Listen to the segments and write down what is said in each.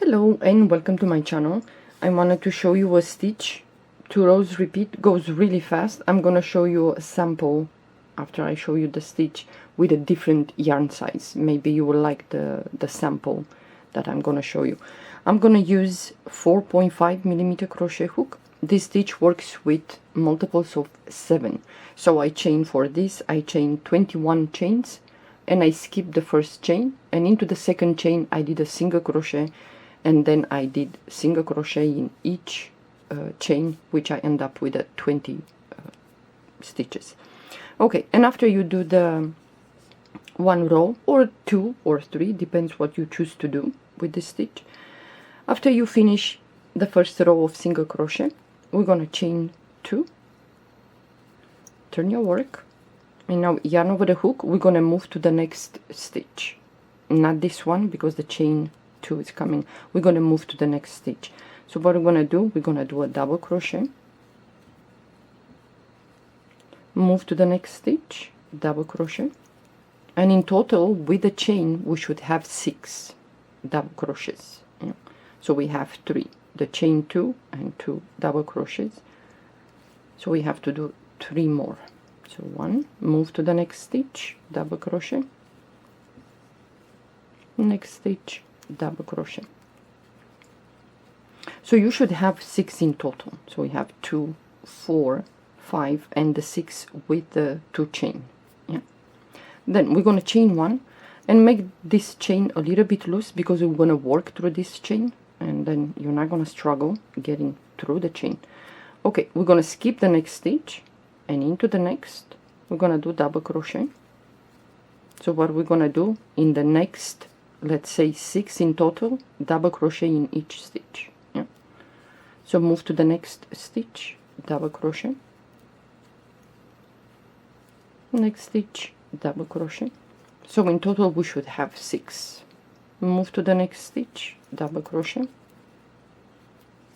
Hello and welcome to my channel. I wanted to show you a stitch, 2 rows repeat, goes really fast. I'm gonna show you a sample after I show you the stitch with a different yarn size. Maybe you will like the sample that I'm gonna show you. I'm gonna use 4.5mm crochet hook. This stitch works with multiples of 7. So I chain for this, I chain 21 chains and I skipped the first chain, and into the second chain I did a single crochet, and then I did single crochet in each chain, which I end up with 20 stitches. Okay, and after you do the 1 row or 2 or 3, depends what you choose to do with this stitch. After you finish the first row of single crochet, we're gonna chain 2, turn your work, and now yarn over the hook. We're gonna move to the next stitch, not this one because the chain 2 is coming. We're gonna move to the next stitch. So what we're gonna do, we're gonna do a double crochet, move to the next stitch, double crochet, and in total with the chain we should have 6 double crochets. Yeah. So we have 3, the chain 2 and 2 double crochets, so we have to do 3 more. So 1, move to the next stitch, double crochet, next stitch, double crochet. So you should have 6 in total. So we have 2, 4, 5 and the 6 with the 2 chain. Yeah. Then we're gonna chain 1 and make this chain a little bit loose because we're gonna work through this chain, and then you're not gonna struggle getting through the chain. Okay, we're gonna skip the next stitch, and into the next we're gonna do double crochet. So what we're gonna do in the next, let's say 6 in total, double crochet in each stitch. Yeah. So move to the next stitch, double crochet, next stitch, double crochet. So in total we should have 6. Move to the next stitch, double crochet.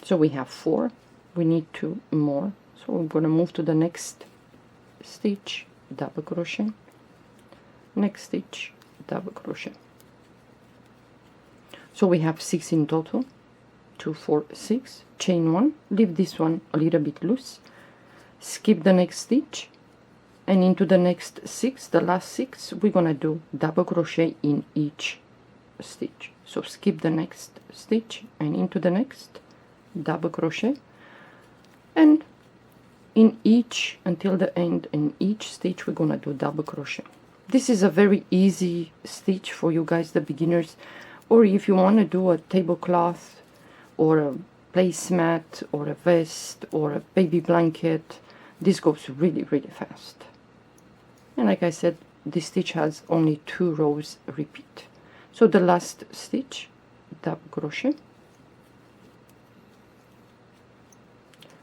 So we have 4, we need 2 more. So we're gonna move to the next stitch, double crochet, next stitch, double crochet. So we have 6 in total, 2, 4, 6, chain 1, leave this one a little bit loose, skip the next stitch, and into the next 6, the last 6, we're gonna do double crochet in each stitch. So skip the next stitch and into the next, double crochet, and in each until the end, in each stitch we're gonna do double crochet. This is a very easy stitch for you guys, the beginners, or if you want to do a tablecloth or a placemat or a vest or a baby blanket. This goes really fast. And like I said, this stitch has only 2 rows repeat. So the last stitch, double crochet.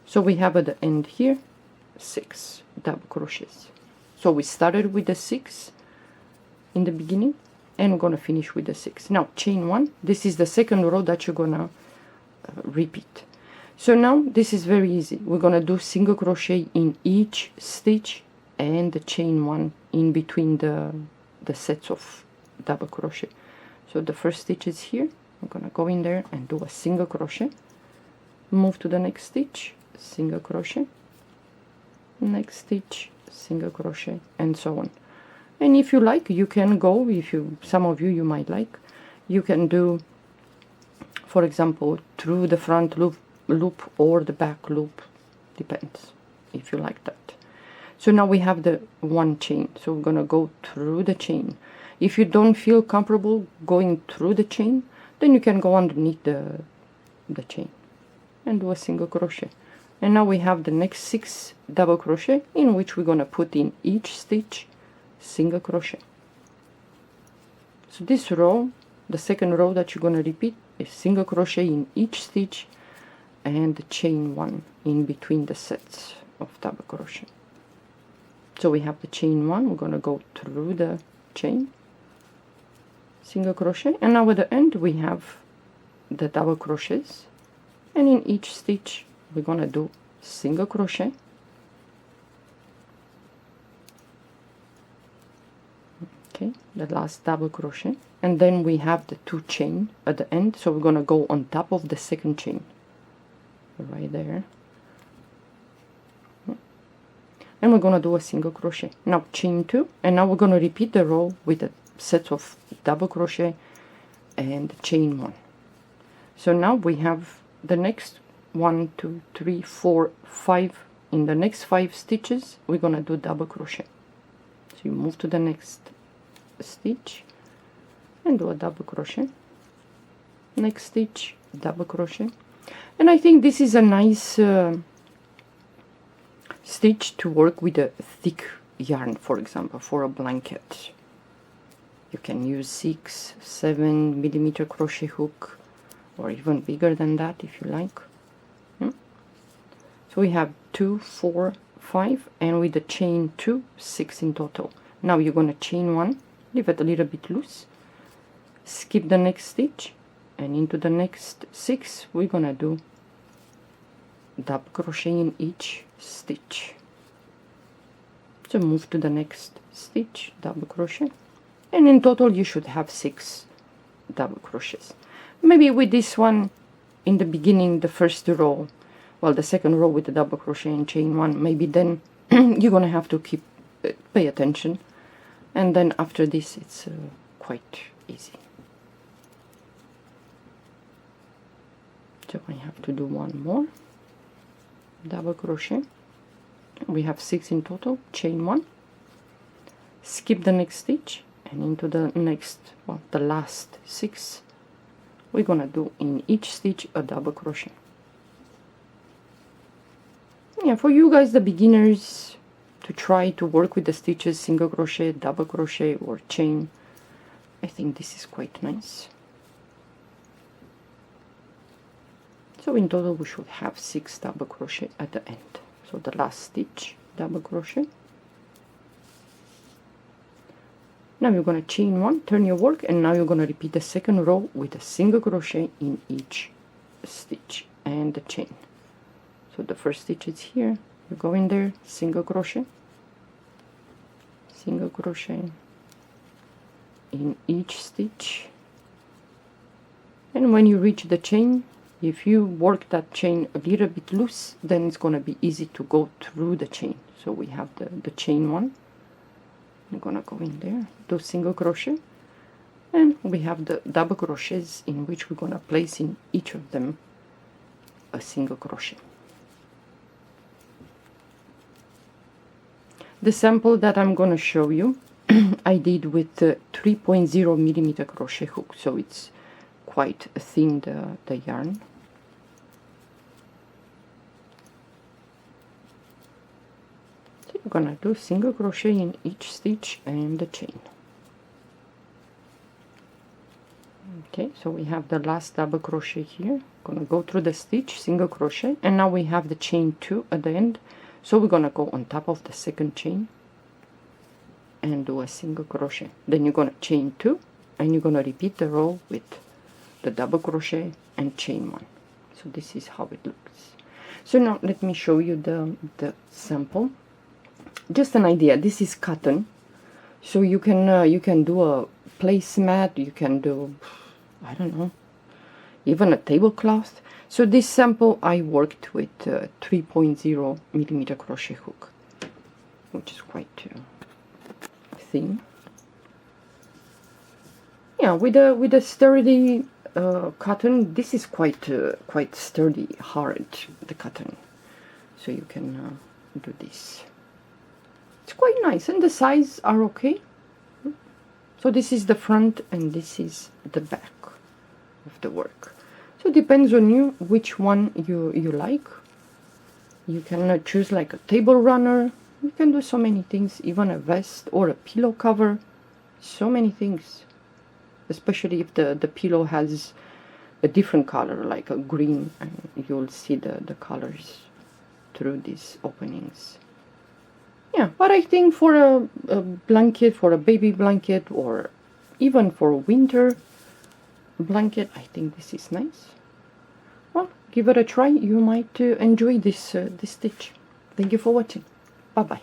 So we have at the end here 6 double crochets. So we started with the 6 in the beginning, and we're gonna finish with the 6. Now chain 1. This is the second row that you're gonna repeat. So now this is very easy. We're gonna do single crochet in each stitch and the chain 1 in between the sets of double crochet. So the first stitch is here. I'm gonna go in there and do a single crochet, move to the next stitch, single crochet, next stitch, single crochet, and so on. And if you like, you can go, some of you might like, you can do, for example, through the front loop or the back loop, depends if you like that. So now we have the 1 chain, so we're gonna go through the chain. If you don't feel comfortable going through the chain, then you can go underneath the chain and do a single crochet. And now we have the next 6 double crochet, in which we're gonna put in each stitch single crochet. So this row, the second row that you're gonna repeat, is single crochet in each stitch and the chain 1 in between the sets of double crochet. So we have the chain 1, we're gonna go through the chain, single crochet, and now at the end we have the double crochets, and in each stitch we're gonna do single crochet, Okay, the last double crochet, and then we have the 2 chain at the end, so we're gonna go on top of the second chain right there, and we're gonna do a single crochet. Now chain 2, and now we're gonna repeat the row with a set of double crochet and chain 1. So now we have the next 1, 2, 3, 4, 5. In the next 5 stitches we're gonna do double crochet. So you move to the next stitch and do a double crochet, next stitch, double crochet. And I think this is a nice stitch to work with a thick yarn, for example, for a blanket. You can use 6, 7 millimeter crochet hook, or even bigger than that if you like. So we have 2, 4, 5, and with the chain 2, 6 in total. Now you're going to chain 1, leave it a little bit loose, skip the next stitch, and into the next 6 we're going to do double crochet in each stitch. So move to the next stitch, double crochet, and in total you should have 6 double crochets. Maybe with this one in the beginning, the first row, well, the second row with the double crochet and chain 1, maybe then you're gonna have to pay attention, and then after this it's quite easy. So I have to do one more double crochet. We have 6 in total, chain 1, skip the next stitch, and into the next, well, the last 6 we're gonna do in each stitch a double crochet. Yeah, for you guys, the beginners, to try to work with the stitches single crochet, double crochet, or chain, I think this is quite nice. So in total we should have 6 double crochet at the end. So the last stitch, double crochet. Now you're going to chain 1, turn your work, and now you're going to repeat the second row with a single crochet in each stitch and the chain. So the first stitch is here, you go in there, single crochet in each stitch, and when you reach the chain, if you work that chain a little bit loose, then it's going to be easy to go through the chain. So we have the chain 1, I'm gonna go in there, do single crochet, and we have the double crochets in which we're gonna place in each of them a single crochet. The sample that I'm gonna show you I did with the 3.0 millimeter crochet hook, so it's quite thin, the yarn. So you're gonna do single crochet in each stitch and the chain. Okay, so we have the last double crochet here, gonna go through the stitch, single crochet, and now we have the chain 2 at the end. So we're gonna go on top of the second chain and do a single crochet. Then you're gonna chain 2, and you're gonna repeat the row with the double crochet and chain 1. So this is how it looks. So now let me show you the sample. Just an idea. This is cotton, so you can do a placemat. You can do, I don't know, even a tablecloth. So this sample I worked with 3.0 millimeter crochet hook, which is quite thin. Yeah, with a sturdy cotton. This is quite sturdy, hard, the cotton. So you can do this. It's quite nice, and the size are okay. So this is the front, and this is the back of the work. So it depends on you which one you like. You can choose like a table runner. You can do so many things, even a vest or a pillow cover. So many things, especially if the pillow has a different color, like a green, and you'll see the colors through these openings. Yeah, but I think for a blanket, for a baby blanket, or even for a winter blanket, I think this is nice. Well, give it a try. You might enjoy this stitch. Thank you for watching. Bye bye.